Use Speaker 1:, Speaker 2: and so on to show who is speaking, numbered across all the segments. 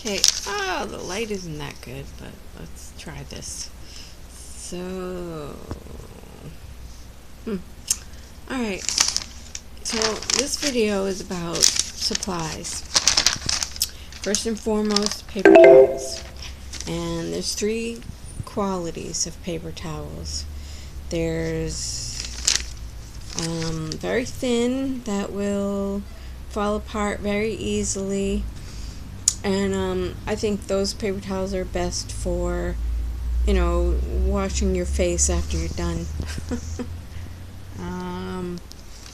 Speaker 1: Okay, oh, the light isn't that good, but let's try this. So, alright, so this video is about supplies. First and foremost, paper towels. And there's 3 qualities of paper towels. There's very thin, that will fall apart very easily. And I think those paper towels are best for, washing your face after you're done.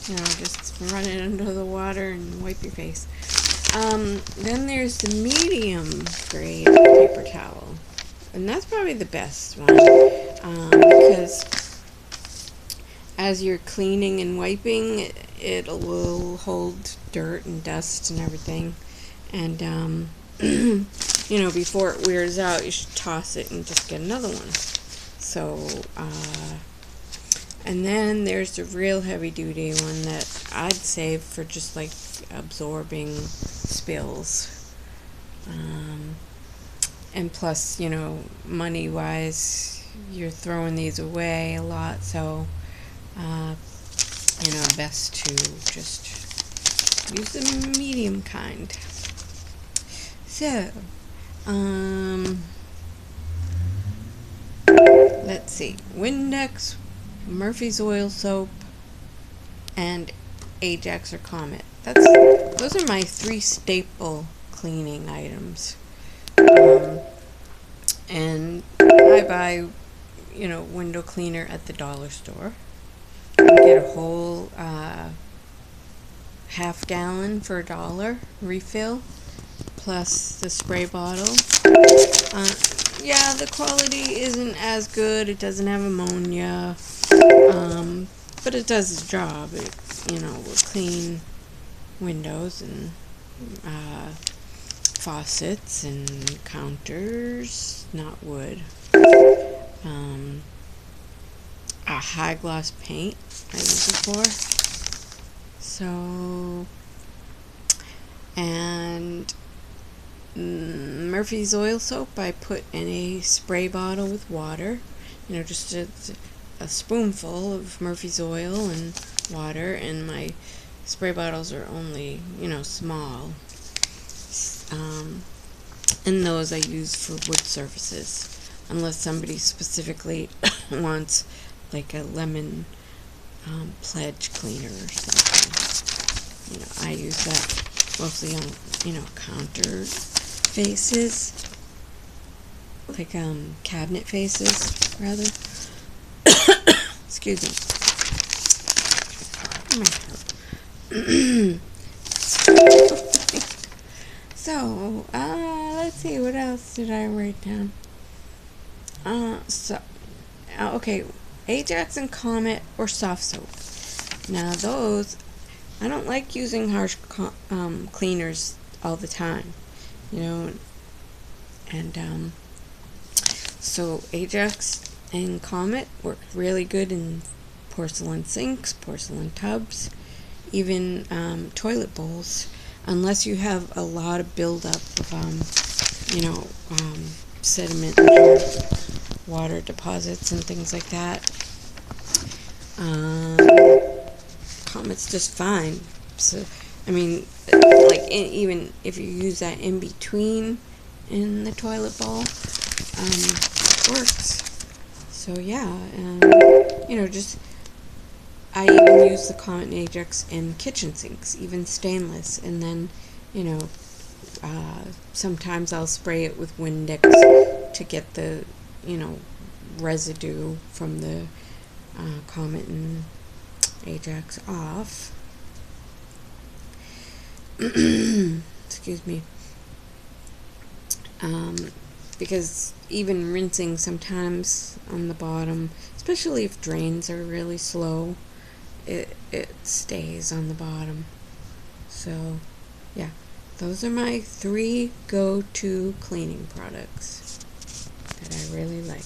Speaker 1: Just run it under the water and wipe your face. Then there's the medium grade paper towel. And that's probably the best one. Because as you're cleaning and wiping, it will hold dirt and dust and everything. And, before it wears out, you should toss it and just get another one. So, and then there's the real heavy-duty one that I'd save for just, like, absorbing spills. And plus, money-wise, you're throwing these away a lot, so, best to just use the medium kind. So, let's see, Windex, Murphy's Oil Soap, and Ajax or Comet. Those are my 3 staple cleaning items. And I buy, window cleaner at the dollar store. You get a whole half gallon for $1 refill, plus the spray bottle. Yeah, the quality isn't as good. It doesn't have ammonia, but it does its job. It, will clean windows and faucets and counters, not wood. A high gloss paint I use it for. So, and Murphy's Oil Soap I put in a spray bottle with water, just a spoonful of Murphy's oil and water, and my spray bottles are only, small. And those I use for wood surfaces, unless somebody specifically wants like a lemon pledge cleaner or something. I use that mostly on, counter faces, like cabinet faces, rather. Excuse me. So, let's see, what else did I write down? Okay, Ajax and Comet or soft soap. Now those, I don't like using harsh cleaners all the time, and so Ajax and Comet work really good in porcelain sinks, porcelain tubs, even toilet bowls, unless you have a lot of buildup of sediment and water deposits and things like that. Comet's just fine. So, even if you use that in between in the toilet bowl, it works. So yeah, I even use the Comet and Ajax in kitchen sinks, even stainless, and then, sometimes I'll spray it with Windex to get the, residue from the Comet and Ajax off. Excuse me. Because even rinsing sometimes on the bottom, especially if drains are really slow, it stays on the bottom. So, yeah, those are my 3 go-to cleaning products that I really like.